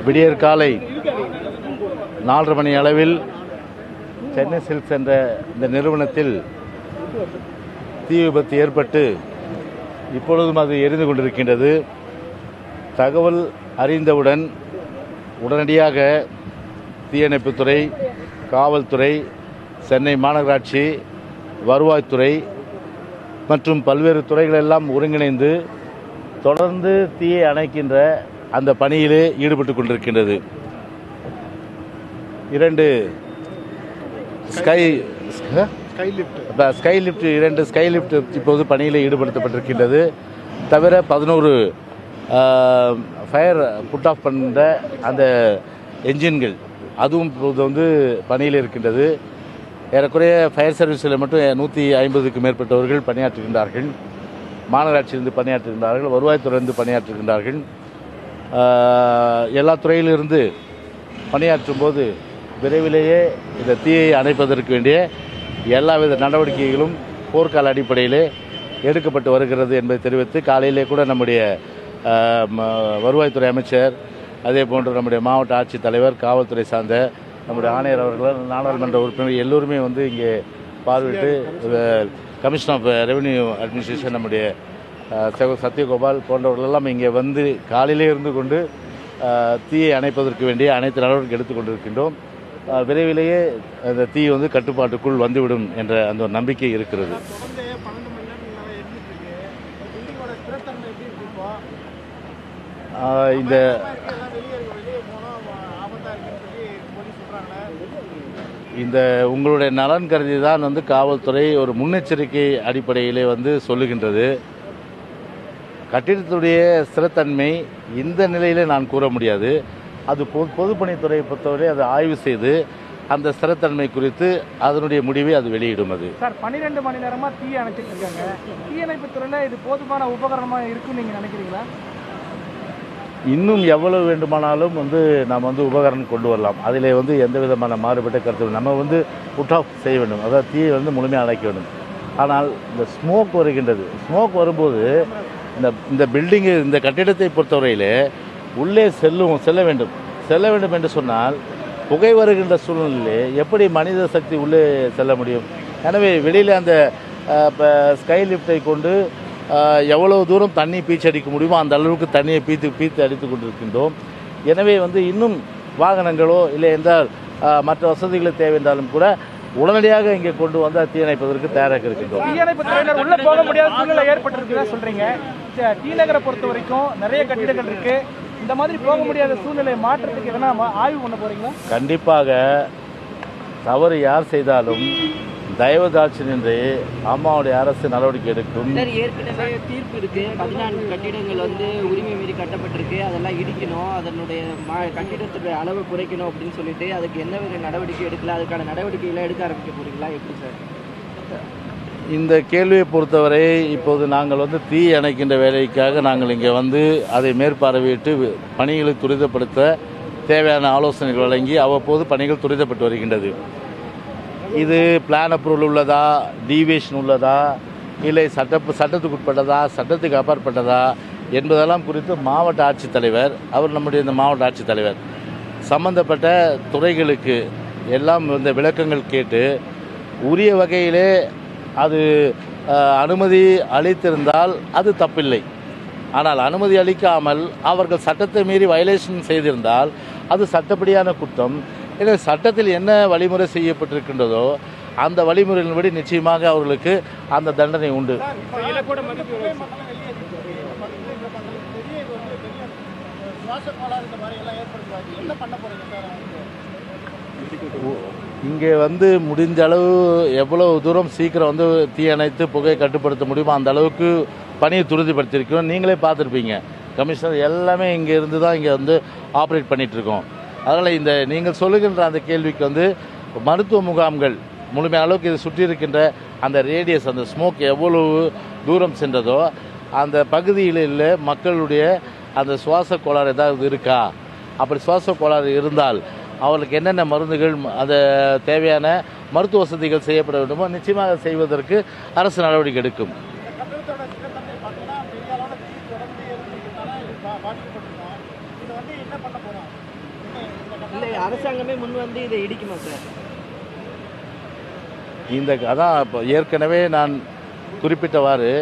விடியற் காலை 4:30 மணி அளவில் சென்னை சில்க்ஸ் என்ற இந்த நிறுவனத்தில் தீ விபத்து ஏற்பட்டு இப்பொழுதும் அது எரிந்து கொண்டிருக்கின்றது. தகவல் அறிந்தவுடன் உடனடியாக தீயணைப்புத்துறை, காவல்துறை, சென்னை மாநகராட்சி, வருவாய்த்துறை மற்றும் பல்வேறு துறைகள் எல்லாம் ஒருங்கிணைந்து தொடர்ந்து தீயை அணைக்கின்ற அந்த பணியிலே ஈடுபட்டு கொண்டிருக்கின்றது. 2 ஸ்கை லிப்ட் இப்போது பணியில் ஈடுபடுத்தப்பட்டிருக்கின்றது. தவிர 11 ஃபயர் புட் ஆஃப் பண்ணுற அந்த என்ஜின்கள் அதுவும் இப்போது பணியில் இருக்கின்றது. ஏறக்குறைய ஃபயர் சர்வீஸில் மட்டும் 150க்கும் மேற்பட்டவர்கள் பணியாற்றுகின்றார்கள். மாநகராட்சியிலிருந்து பணியாற்றுகின்றார்கள், வருவாய்த்துறையிலிருந்து பணியாற்றுகின்றார்கள். எல்லா துறையிலிருந்து பணியாற்றும் போது விரைவிலேயே இந்த தீயை அணைப்பதற்கு வேண்டிய எல்லாவித நடவடிக்கைகளும் போர்க்கால அடிப்படையிலே எடுக்கப்பட்டு வருகிறது என்பதை தெரிவித்து, காலையிலே கூட நம்முடைய வருவாய்த்துறை அமைச்சர், அதே போன்று நம்முடைய மாவட்ட ஆட்சித்தலைவர், காவல்துறை சார்ந்த நம்முடைய ஆணையர் அவர்கள், நாடாளுமன்ற உறுப்பினர் எல்லோருமே இங்கே பார்வையிட்டு, கமிஷனர் ஆஃப் ரெவென்யூ அட்மினிஸ்ட்ரேஷன் நம்முடைய சத்யகோபால் போன்றவர்களெல்லாம் இங்கே காலையிலே இருந்து கொண்டு தீயை அணைப்பதற்கு வேண்டிய அனைத்து நடவடிக்கை எடுத்துக்கொண்டிருக்கின்றோம். விரைவிலேயே அந்த தீ கட்டுப்பாட்டுக்குள் வந்துவிடும் என்ற அந்த ஒரு நம்பிக்கை இருக்கிறது. இந்த உங்களுடைய நலன் கருதி தான் காவல்துறை ஒரு முன்னெச்சரிக்கை அடிப்படையிலே சொல்லுகின்றது. கட்டிடத்துடைய ஸ்திரத்தன்மை இந்த நிலையிலே நான் கூற முடியாது. அது பொதுப்பணித்துறையை பொறுத்தவரை அதை ஆய்வு செய்து அந்த ஸ்திரத்தன்மை குறித்து அதனுடைய முடிவை அது வெளியிடும். அது சார் 12 மணி நேரமாக தீ அணைச்சிட்டு இருக்காங்க. தீயணைப்புத் துறையில் இது போதுமான உபகரணமாக இருக்குன்னு நீங்கள் நினைக்கிறீங்களா? இன்னும் எவ்வளவு வேண்டுமானாலும் நாம் உபகரணம் கொண்டு வரலாம். அதில் எந்த விதமான மாறுபட்ட கருத்து நம்ம புட் ஆஃப் செய்ய வேண்டும். அதாவது தீயை முழுமையாக அணைக்க வேண்டும். ஆனால் இந்த ஸ்மோக் வருகின்றது. ஸ்மோக் வரும்போது இந்த பில்டிங்கு, இந்த கட்டிடத்தை பொறுத்தவரையிலே உள்ளே செல்ல வேண்டும் என்று சொன்னால் புகை வருகின்ற சூழ்நிலையிலே எப்படி மனித சக்தி உள்ளே செல்ல முடியும்? எனவே வெளியில் அந்த ஸ்கை லிஃப்டை கொண்டு எவ்வளவு தூரம் தண்ணி பீச்சடிக்க முடியுமோ அந்த அளவுக்கு தண்ணியை பீத்து அடித்து கொண்டிருக்கின்றோம். எனவே இன்னும் வாகனங்களோ இல்லை என்றால் மற்ற வசதிகளை தேவை என்றாலும் கூட உடனடியாக இங்கே கொண்டு தீயணைப்பதற்கு தயாராக இருக்கின்றோம். தீயணைப்பு துறையினர் உள்ள போக முடியாத சூழ்நிலை ஏற்பட்டிருக்குதா சொல்றீங்க? டி நகரை பொறுத்த வரைக்கும் நிறைய கட்டிடங்கள் இருக்கு. இந்த மாதிரி போக முடியாத சூழ்நிலையை மாற்றத்துக்கு எதனா ஆய்வு பண்ண போறீங்களா? கண்டிப்பாக தவறு யார் செய்தாலும் தயவுதாட்சி நின்று அம்மாவுடைய அரசு நடவடிக்கை எடுக்கும். ஏற்கனவே தீர்ப்பு இருக்கு. 14 கட்டிடங்கள் உரிமை மீறி கட்டப்பட்டிருக்கு. அதெல்லாம் இடிக்கணும், அதனுடைய கட்டிடத்துடைய அளவை குறைக்கணும் அப்படின்னு சொல்லிட்டு அதுக்கு என்ன ஒரு நடவடிக்கை எடுக்கல? அதுக்கான நடவடிக்கைகளை எடுக்க ஆரம்பிக்க போறீங்களா? எப்படி சார்? இந்த கேள்வியை பொறுத்தவரை இப்போது நாங்கள் தீ அணைக்கின்ற வேலைக்காக நாங்கள் இங்கே அதை மேற்பார்வையிட்டு பணிகளை துரிதப்படுத்த தேவையான ஆலோசனைகள் வழங்கி அவ்வப்போது பணிகள் துரிதப்பட்டு வருகின்றது. இது பிளான் அப்ரூவல் உள்ளதா, டீவியேஷன் உள்ளதா, இல்லை சட்டத்துக்கு உட்பட்டதா, சட்டத்துக்கு அப்பாற்பட்டதா என்பதெல்லாம் குறித்து மாவட்ட ஆட்சித்தலைவர், அவர் நம்முடைய இந்த மாவட்ட ஆட்சித்தலைவர் சம்பந்தப்பட்ட துறைகளுக்கு எல்லாம் விளக்கங்கள் கேட்டு உரிய வகையிலே அது அனுமதி அளித்திருந்தால் அது தப்பில்லை. ஆனால் அனுமதி அளிக்காமல் அவர்கள் சட்டத்தை மீறி வயலேஷன் செய்திருந்தால் அது சட்டப்படியான குற்றம். எனவே சட்டத்தில் என்ன வழிமுறை செய்யப்பட்டிருக்கின்றதோ அந்த வழிமுறையின்படி நிச்சயமாக அவர்களுக்கு அந்த தண்டனை உண்டு. இங்கே முடிஞ்ச அளவு எவ்வளவு தூரம் சீக்கிரம் தீ அணைத்து புகையை கட்டுப்படுத்த முடியுமோ அந்த அளவுக்கு பணியை துரிதப்படுத்தியிருக்கிறோம். நீங்களே பார்த்துருப்பீங்க, கமிஷனர் எல்லாமே இங்கே இருந்து தான் இங்கே ஆப்ரேட் பண்ணிகிட்ருக்கோம். அதனால் நீங்கள் சொல்லுகின்ற அந்த கேள்விக்கு மருத்துவ முகாம்கள் முழுமையான அளவுக்கு இது சுற்றி இருக்கின்ற அந்த ரேடியஸ், அந்த ஸ்மோக் எவ்வளவு தூரம் சென்றதோ அந்த பகுதியில் மக்களுடைய அந்த சுவாச கோளாறு ஏதாவது இருக்கா, அப்படி சுவாச கோளாறு இருந்தால் அவர்களுக்கு என்னென்ன மருந்துகள், அந்த தேவையான மருத்துவ வசதிகள் செய்யப்பட வேண்டுமோ நிச்சயமாக செய்வதற்கு அரசு நடவடிக்கை எடுக்கும். இல்லை அரசாங்கமே முன் வந்து இதை இடிக்குமா சார்? அதான் இப்போ ஏற்கனவே நான் குறிப்பிட்டவாறு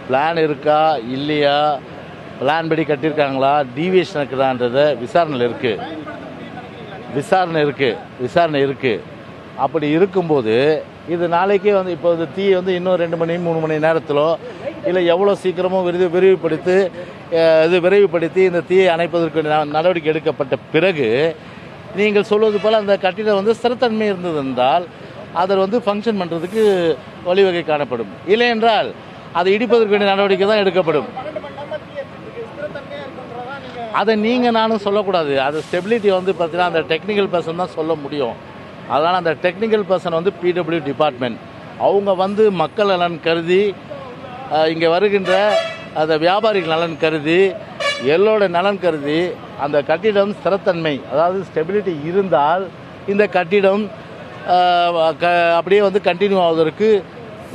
பிளான் இருக்கா இல்லையா, பிளான் படி கட்டியிருக்காங்களா, டீவியேஷன் இருக்குதான்றத விசாரணை இருக்குது. அப்படி இருக்கும்போது இது நாளைக்கே வந்து இப்போ இந்த தீ வந்து இன்னும் 2 மணி 3 மணி நேரத்திலோ இல்லை எவ்வளோ சீக்கிரமோ விரைவுபடுத்தி இந்த தீயை அணைப்பதற்கு நடவடிக்கை எடுக்கப்பட்ட பிறகு நீங்கள் சொல்வது போல் அந்த கட்டிடம் வந்து ஸ்திரத்தன்மை இருந்தது என்றால் அதில் வந்து ஃபங்க்ஷன் பண்ணுறதுக்கு வழிவகை காணப்படும். இல்லை என்றால் அதை இடிப்பதற்கு வேண்டிய நடவடிக்கை தான் எடுக்கப்படும். அதை நீங்கள் நானும் சொல்லக்கூடாது. அது ஸ்டெபிலிட்டி வந்து பார்த்தீங்கன்னா அந்த டெக்னிக்கல் பர்சன் தான் சொல்ல முடியும். அதனால் அந்த டெக்னிக்கல் பர்சன் வந்து பிடபிள்யூ டிபார்ட்மெண்ட் அவங்க வந்து மக்கள் நலன் கருதி இங்கே வருகின்ற அந்த வியாபாரிகள் நலன் கருதி எல்லோட நலன் கருதி அந்த கட்டிடம் ஸ்திரத்தன்மை அதாவது ஸ்டெபிலிட்டி இருந்தால் இந்த கட்டிடம் அப்படியே வந்து கண்டினியூ ஆவதற்கு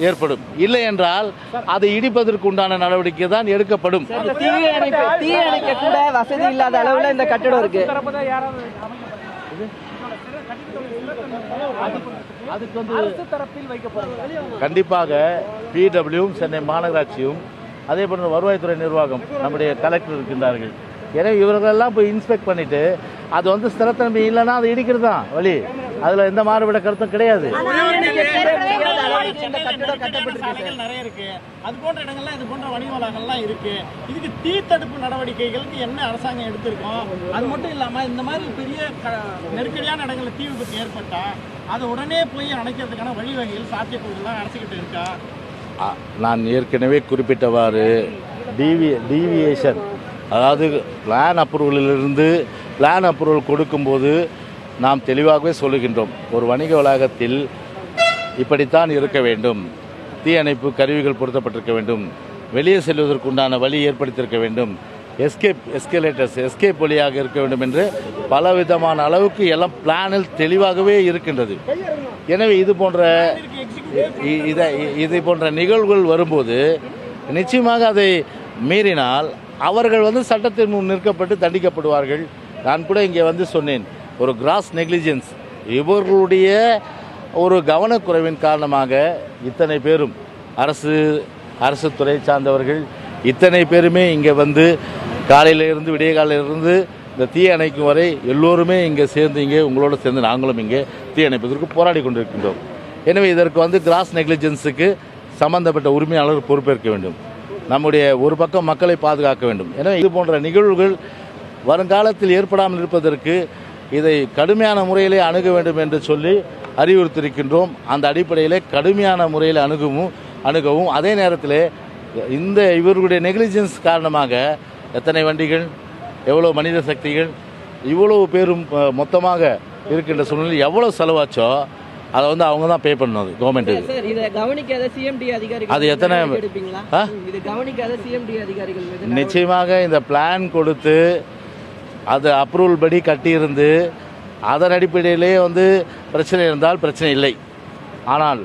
ஏற்படும். இல்லை என்றால் அதை இடிப்பதற்கு உண்டான நடவடிக்கை தான் எடுக்கப்படும். தீ அணைக்க கூட வசதி இல்லாத அளவில் இந்த கட்டிடம் இருக்கு. அதுக்கு வந்து கண்டிப்பாக பிடபிள்யூவும் சென்னை மாநகராட்சியும் அதே போன்ற வருவாய்த்துறை நிர்வாகம் நம்முடைய கலெக்டர் இருக்கின்றார்கள். எனவே இவர்களெல்லாம் போய் இன்ஸ்பெக்ட் பண்ணிட்டு அது வந்து ஸ்திரத்தன்மை இல்லைன்னா அதை இடிக்கிறது தான் வழி. அதில் எந்த மாறுபட கருத்தும் கிடையாது. நிறைய இருக்கு, அது போன்ற இடங்கள்லாம் இது போன்ற வணிக வளாகங்கள்லாம் இருக்கு. இதுக்கு தீ தடுப்பு நடவடிக்கைகளுக்கு என்ன அரசாங்கம் எடுத்திருக்கோம்? அது மட்டும் இல்லாம இந்த மாதிரி பெரிய நெருக்கடியான இடங்கள்ல தீ விபத்து ஏற்பட்டா அதை உடனே போய் அணைக்கிறதுக்கான வழிவகைகள் சாத்தியக்கூறுலாம் அரசுகிட்ட இருக்கா? நான் ஏற்கனவே குறிப்பிட்டவாறு டீவியேஷன் அதாவது பிளான் அப்ரூவல் கொடுக்கும்போது நாம் தெளிவாகவே சொல்லுகின்றோம். ஒரு வணிக வளாகத்தில் இப்படித்தான் இருக்க வேண்டும், தீயணைப்பு கருவிகள் பொருத்தப்பட்டிருக்க வேண்டும், வெளியே செல்வதற்குண்டான வழி ஏற்படுத்தியிருக்க வேண்டும், எஸ்கேப் வழியாக இருக்க வேண்டும் என்று பலவிதமான அளவுக்கு எல்லாம் பிளானில் தெளிவாகவே இருக்கின்றது. எனவே இது போன்ற நிகழ்வுகள் வரும்போது நிச்சயமாக அதை மீறினால் அவர்கள் வந்து சட்டத்தின் முன் நிற்கப்பட்டு தண்டிக்கப்படுவார்கள். நான் கூட இங்கே வந்து சொன்னேன், ஒரு கிராஸ் நெக்லிஜென்ஸ் இவர்களுடைய ஒரு கவனக்குறைவின் காரணமாக இத்தனை பேரும் அரசு துறை சார்ந்தவர்கள் இத்தனை பேருமே இங்கே வந்து காலையிலிருந்து விடிய காலையிலிருந்து இந்த தீ அணைக்கும் வரை எல்லோருமே இங்கே சேர்ந்து உங்களோடு சேர்ந்து நாங்களும் இங்கே தீ அணைப்பதற்கு போராடி கொண்டிருக்கின்றோம். எனவே இதற்கு வந்து கிராஸ் நெக்லிஜென்ஸுக்கு சம்பந்தப்பட்ட உரிமையாளர் பொறுப்பேற்க வேண்டும். நம்முடைய ஒரு பக்கம் மக்களை பாதுகாக்க வேண்டும். எனவே இது போன்ற நிகழ்வுகள் வருங்காலத்தில் ஏற்படாமல் இருப்பதற்கு இதை கடுமையான முறையிலே அணுக வேண்டும் என்று சொல்லி அறிவுறுத்தியிருக்கின்றோம். அந்த அடிப்படையிலே கடுமையான முறையில் அணுகவும் அதே நேரத்தில் இந்த இவர்களுடைய நெக்லிஜென்ஸ் காரணமாக எத்தனை வண்டிகள், எவ்வளோ மனித சக்திகள், இவ்வளவு பேரும் மொத்தமாக இருக்கின்ற சூழ்நிலை எவ்வளோ செலவாச்சோ அதை வந்து அவங்க தான் பே பண்ணணும் கவர்மெண்ட்டுக்கு. அது எத்தனை நிச்சயமாக இந்த பிளான் கொடுத்து அது அப்ரூவல் படி கட்டியிருந்து அதன் அடிப்படையிலே வந்து பிரச்சனை இருந்தால் பிரச்சனை இல்லை. ஆனால்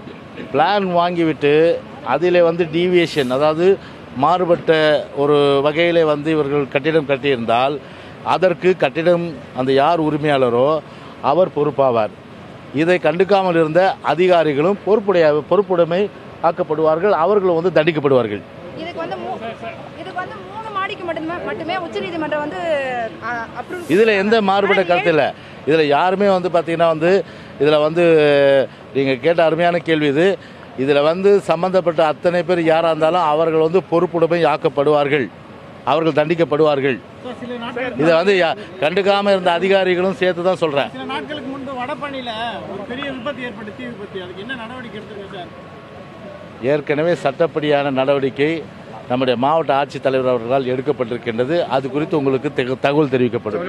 பிளான் வாங்கிவிட்டு அதில் வந்து டீவியேஷன் அதாவது மாறுபட்ட ஒரு வகையில் வந்து இவர்கள் கட்டிடம் கட்டியிருந்தால் அதற்கு கட்டிடம் அந்த யார் உரிமையாளரோ அவர் பொறுப்பாவார். இதை கண்டுக்காமல் இருந்த அதிகாரிகளும் பொறுப்புடைமை ஆக்கப்படுவார்கள், அவர்களும் வந்து தண்டிக்கப்படுவார்கள். இதில் எந்த மாறுபட்ட கருத்து இல்லை. இதில் யாருமே வந்து பார்த்தீங்கன்னா வந்து இதில் வந்து நீங்கள் கேட்ட அருமையான கேள்வி இது. இதில் வந்து சம்பந்தப்பட்ட அத்தனை பேர் யாராக இருந்தாலும் அவர்கள் வந்து பொறுப்புடைமை ஆக்கப்படுவார்கள், அவர்கள் தண்டிக்கப்படுவார்கள். இதை வந்து கண்டுக்காம இருந்த அதிகாரிகளும் சேர்த்து தான் சொல்றேன். சில நாட்களுக்கு முன்பு வடபழனியில ஒரு பெரிய விபத்து ஏற்பட்டு தீ விபத்து, அதுக்கு என்ன நடவடிக்கை எடுத்திருக்கீங்க சார்? ஏற்கனவே சட்டப்படியான நடவடிக்கை நம்முடைய மாவட்ட ஆட்சித்தலைவர் அவர்களால் எடுக்கப்பட்டிருக்கின்றது. அது குறித்து உங்களுக்கு தகவல் தெரிவிக்கப்படும்.